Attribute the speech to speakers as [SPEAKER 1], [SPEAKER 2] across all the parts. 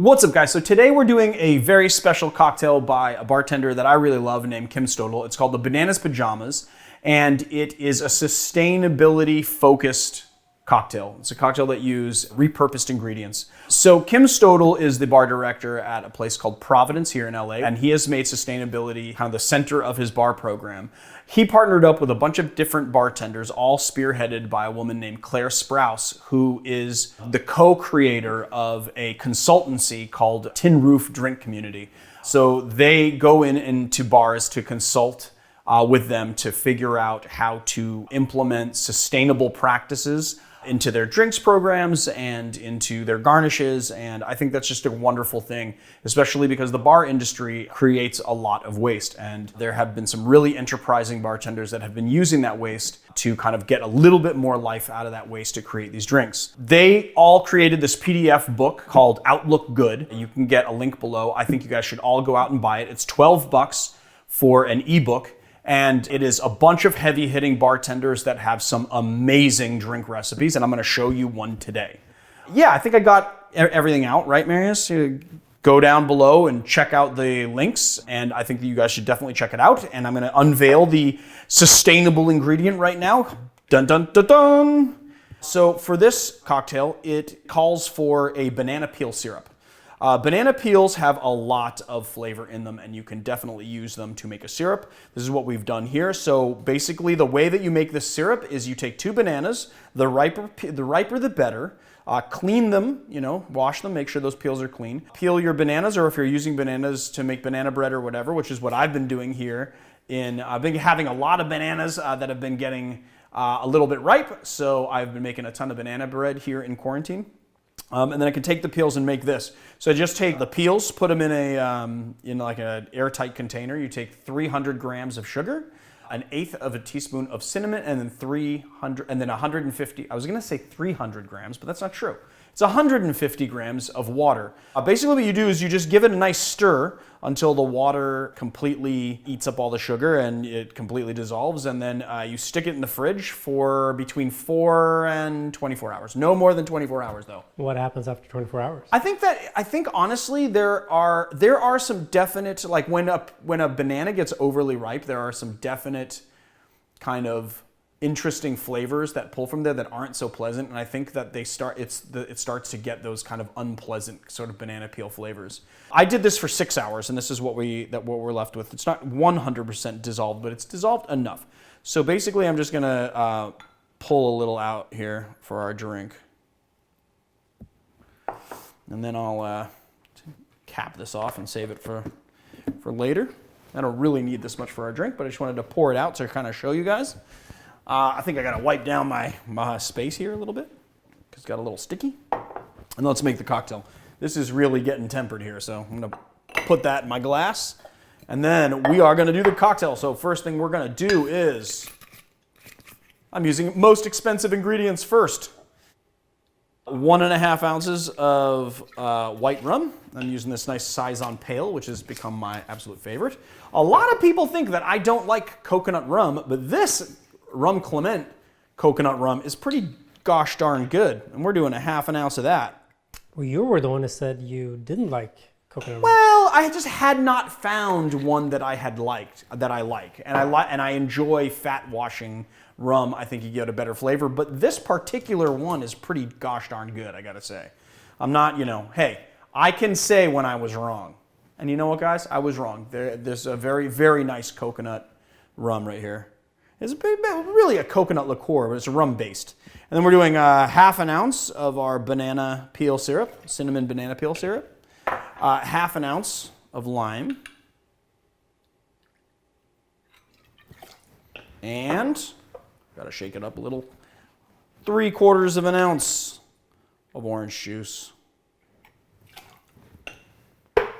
[SPEAKER 1] What's up, guys? So today we're doing a very special cocktail by a bartender that I really love named Kim Stodel. It's called the Bananas Pajamas, and it is a sustainability-focused cocktail. It's a cocktail that uses repurposed ingredients. So Kim Stodel is the bar director at a place called Provedence here in LA, and he has made sustainability kind of the center of his bar program. He partnered up with a bunch of different bartenders, all spearheaded by a woman named Claire Sprouse, who is the co-creator of a consultancy called Tin Roof Drink Community. So they go into bars to consult with them to figure out how to implement sustainable practices into their drinks programs and into their garnishes, and I think that's just a wonderful thing, especially because the bar industry creates a lot of waste, and there have been some really enterprising bartenders that have been using that waste to kind of get a little bit more life out of that waste to create these drinks. They all created this PDF book called Outlook Good. You can get a link below. I think you guys should all go out and buy it. It's $12 for an ebook. And it is a bunch of heavy-hitting bartenders that have some amazing drink recipes, and I'm going to show you one today. Yeah, I think I got everything out, right, Marius? Go down below and check out the links, and I think that you guys should definitely check it out. And I'm going to unveil the sustainable ingredient right now. Dun, dun, dun, dun. So for this cocktail, it calls for a banana peel syrup. Banana peels have a lot of flavor in them, and you can definitely use them to make a syrup. This is what we've done here. So basically the way that you make this syrup is you take two bananas, the riper the better, clean them, wash them, make sure those peels are clean. Peel your bananas, or if you're using bananas to make banana bread or whatever, which is what I've been doing here. I've been having a lot of bananas that have been getting a little bit ripe, so I've been making a ton of banana bread here in quarantine. And then I can take the peels and make this. So I just take the peels, put them in like an airtight container. You take 300 grams of sugar, 1/8 of a teaspoon of cinnamon, and then 150. I was going to say 300 grams, but that's not true. It's 150 grams of water. Basically what you do is you just give it a nice stir until the water completely eats up all the sugar and it completely dissolves, and then you stick it in the fridge for between 4 and 24 hours. No more than 24 hours though.
[SPEAKER 2] What happens after 24 hours?
[SPEAKER 1] I think honestly there are some definite, like when a banana gets overly ripe, there are some definite kind of interesting flavors that pull from there that aren't so pleasant, and I think that it starts to get those kind of unpleasant sort of banana peel flavors. I did this for 6 hours, and this is what we're left with. It's not 100% dissolved, but it's dissolved enough. So basically, I'm just gonna pull a little out here for our drink, and then I'll cap this off and save it for later. I don't really need this much for our drink, but I just wanted to pour it out to kind of show you guys. I think I gotta wipe down my space here a little bit because it's got a little sticky. And let's make the cocktail. This is really getting tempered here, so I'm gonna put that in my glass, and then we are gonna do the cocktail. So first thing we're gonna do is, I'm using most expensive ingredients first. 1.5 ounces of white rum. I'm using this nice Saison Pale, which has become my absolute favorite. A lot of people think that I don't like coconut rum, but this Rum Clement coconut rum is pretty gosh darn good, and we're doing 1/2 ounce of that.
[SPEAKER 2] Well, you were the one that said you didn't like coconut rum.
[SPEAKER 1] Well, I just had not found one that I like, and I enjoy fat washing rum. I think you get a better flavor, but this particular one is pretty gosh darn good, I gotta say. I'm not, hey, I can say when I was wrong, and you know what, guys, I was wrong. There's a very, very nice coconut rum right here. It's really a coconut liqueur, but it's rum based. And then we're doing 1/2 ounce of our banana peel syrup, cinnamon banana peel syrup, 1/2 ounce of lime, and gotta shake it up a little, 3/4 ounce of orange juice.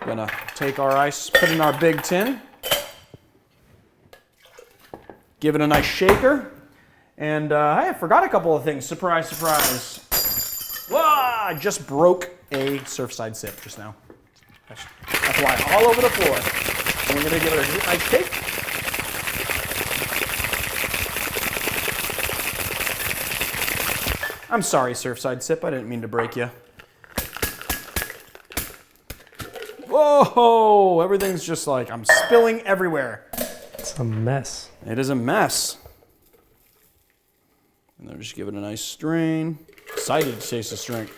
[SPEAKER 1] Gonna take our ice, put it in our big tin. Give it a nice shaker, and I forgot a couple of things. Surprise, surprise. Whoa, I just broke a Surfside sip just now. That's why all over the floor. And we're gonna give it a nice shake. I'm sorry, Surfside sip, I didn't mean to break you. Oh, everything's just like, I'm spilling everywhere.
[SPEAKER 2] It's a mess.
[SPEAKER 1] It is a mess. And then just give it a nice strain. Excited to taste this drink.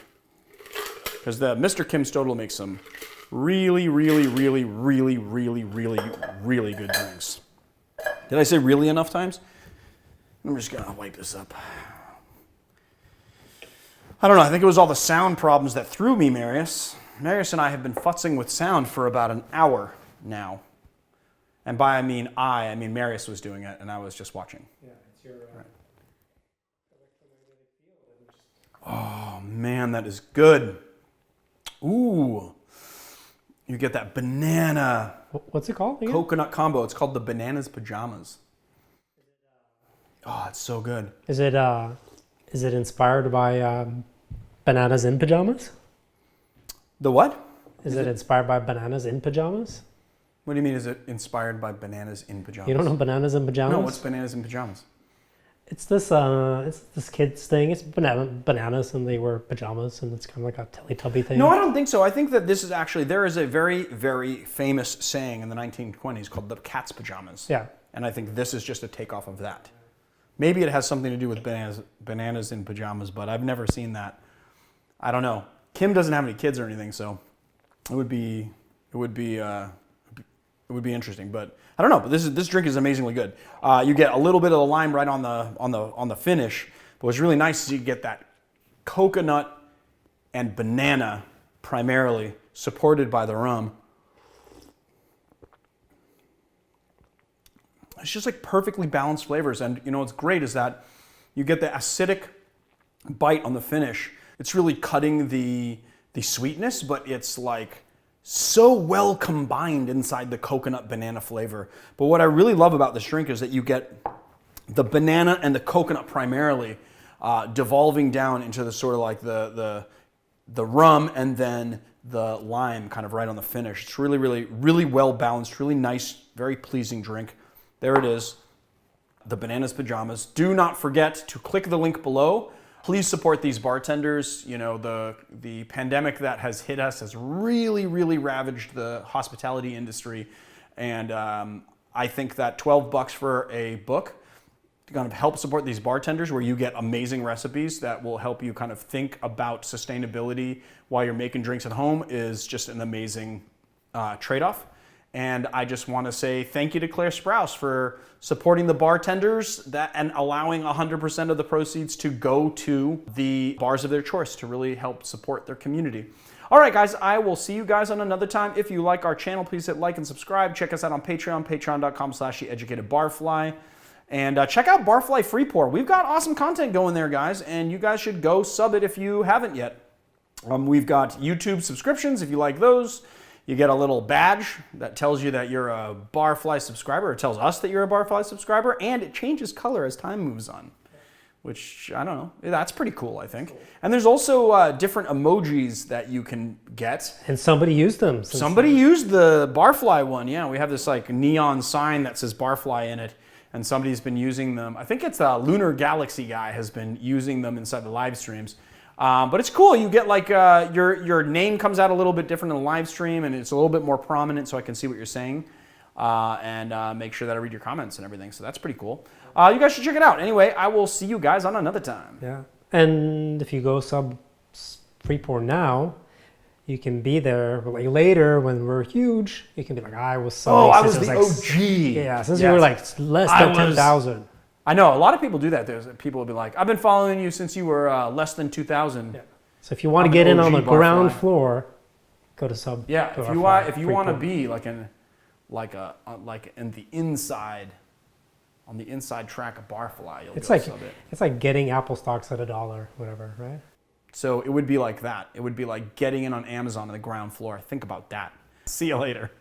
[SPEAKER 1] Because the Mr. Kim Stodel makes some really, really, really, really, really, really, really good drinks. Did I say really enough times? I'm just gonna wipe this up. I don't know, I think it was all the sound problems that threw me, Marius. Marius and I have been futzing with sound for about an hour now. And by I mean Marius was doing it and I was just watching.
[SPEAKER 2] Yeah, it's your
[SPEAKER 1] right. Oh man, that is good. Ooh. You get that banana.
[SPEAKER 2] What's it called again?
[SPEAKER 1] Coconut combo. It's called the Bananas Pajamas. Oh, it's so good.
[SPEAKER 2] Is it inspired by bananas in pajamas?
[SPEAKER 1] The what?
[SPEAKER 2] Is it inspired by bananas in pajamas?
[SPEAKER 1] What do you mean, is it inspired by bananas in pajamas?
[SPEAKER 2] You don't know bananas in pajamas?
[SPEAKER 1] No, what's bananas in pajamas?
[SPEAKER 2] It's this kid's thing. It's bananas and they wear pajamas and it's kind of like a Teletubby thing.
[SPEAKER 1] No, I don't think so. I think that this is actually, there is a very, very famous saying in the 1920s called the cat's pajamas.
[SPEAKER 2] Yeah.
[SPEAKER 1] And I think this is just a takeoff of that. Maybe it has something to do with bananas in pajamas, but I've never seen that. I don't know. Kim doesn't have any kids or anything, so it would be interesting. But I don't know. But this drink is amazingly good. You get a little bit of the lime right on the finish. But what's really nice is you get that coconut and banana primarily supported by the rum. It's just like perfectly balanced flavors. And you know what's great is that you get the acidic bite on the finish. It's really cutting the sweetness, but it's like so well combined inside the coconut banana flavor. But what I really love about this drink is that you get the banana and the coconut primarily devolving down into the sort of like the rum and then the lime kind of right on the finish. It's really, really, really well balanced, really nice, very pleasing drink. There it is, the Bananas Pajamas. Do not forget to click the link below. Please support these bartenders. You know, the pandemic that has hit us has really, really ravaged the hospitality industry. And I think that $12 for a book to kind of help support these bartenders, where you get amazing recipes that will help you kind of think about sustainability while you're making drinks at home, is just an amazing trade-off. And I just want to say thank you to Claire Sprouse for supporting the bartenders and allowing 100% of the proceeds to go to the bars of their choice to really help support their community. All right, guys, I will see you guys on another time. If you like our channel, please hit like and subscribe. Check us out on Patreon, patreon.com/theeducatedbarfly. And check out Barfly Free Pour. We've got awesome content going there, guys, and you guys should go sub it if you haven't yet. We've got YouTube subscriptions if you like those. You get a little badge that tells you that you're a Barfly subscriber. It tells us that you're a Barfly subscriber, and it changes color as time moves on, which, I don't know, that's pretty cool, I think. And there's also different emojis that you can get.
[SPEAKER 2] And somebody used them.
[SPEAKER 1] Somebody used the Barfly one, yeah. We have this like neon sign that says Barfly in it, and somebody's been using them. I think it's a Lunar Galaxy guy has been using them inside the live streams. But it's cool. You get like your name comes out a little bit different in the live stream, and it's a little bit more prominent, so I can see what you're saying, and make sure that I read your comments and everything. So that's pretty cool. You guys should check it out. Anyway, I will see you guys on another time.
[SPEAKER 2] Yeah, and if you go sub Free Pour now, you can be there. But like later when we're huge, you can be like, I was so.
[SPEAKER 1] Oh, I was the OG.
[SPEAKER 2] Yeah, since you were like less than 10,000.
[SPEAKER 1] I know, a lot of people do that. People will be like, I've been following you since you were less than 2,000.
[SPEAKER 2] Yeah. So if you want to get in on the ground floor, go to sub.
[SPEAKER 1] Yeah, if you want to be like in the inside, on the inside track of Barfly, you'll go sub it.
[SPEAKER 2] It's like getting Apple stocks at $1, whatever, right?
[SPEAKER 1] So it would be like that. It would be like getting in on Amazon on the ground floor. Think about that. See you later.